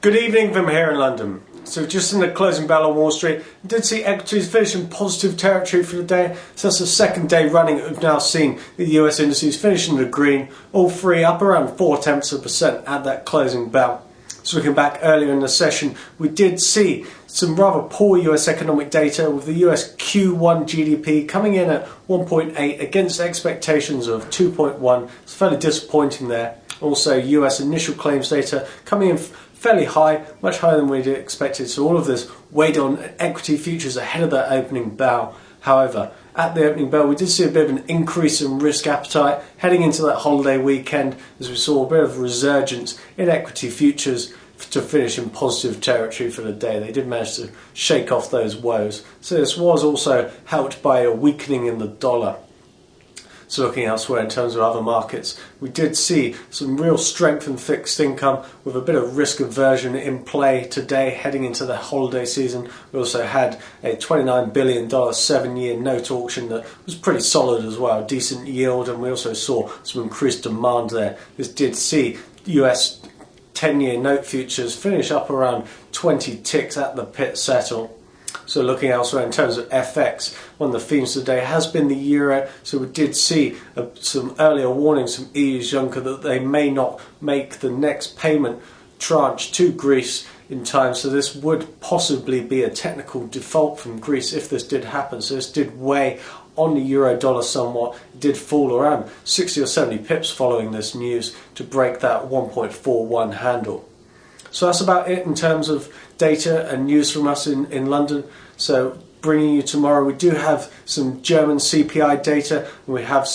Good evening from here in London. So just in the closing bell on Wall Street, we did see equities finish in positive territory for the day. So that's the second day running that we've now seen the US indices finish in the green, all three up around 0.4% at that closing bell. So looking back earlier in the session, we did see some rather poor US economic data, with the US Q1 GDP coming in at 1.8 against expectations of 2.1. It's fairly disappointing there. Also, US initial claims data coming in fairly high, much higher than we'd expected. So all of this weighed on equity futures ahead of that opening bell. However, at the opening bell, we did see a bit of an increase in risk appetite heading into that holiday weekend, as we saw a bit of resurgence in equity futures to finish in positive territory for the day. They did manage to shake off those woes. So this was also helped by a weakening in the dollar. So looking elsewhere in terms of other markets, we did see some real strength in fixed income with a bit of risk aversion in play today heading into the holiday season. We also had a $29 billion 7-year note auction that was pretty solid as well, decent yield, and we also saw some increased demand there. This did see US 10-year note futures finish up around 20 ticks at the pit settle. So looking elsewhere in terms of FX, one of the themes today has been the euro. So we did see some earlier warnings from EU Juncker that they may not make the next payment tranche to Greece in time. So this would possibly be a technical default from Greece if this did happen. So this did weigh on the euro dollar somewhat. It did fall around 60 or 70 pips following this news to break that 1.41 handle. So that's about it in terms of data and news from us in London. So bringing you tomorrow, we do have some German CPI data, and we have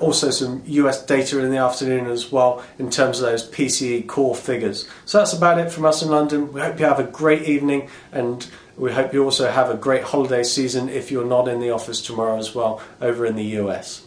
also some US data in the afternoon as well in terms of those PCE core figures. So that's about it from us in London. We hope you have a great evening, and we hope you also have a great holiday season if you're not in the office tomorrow as well over in the US.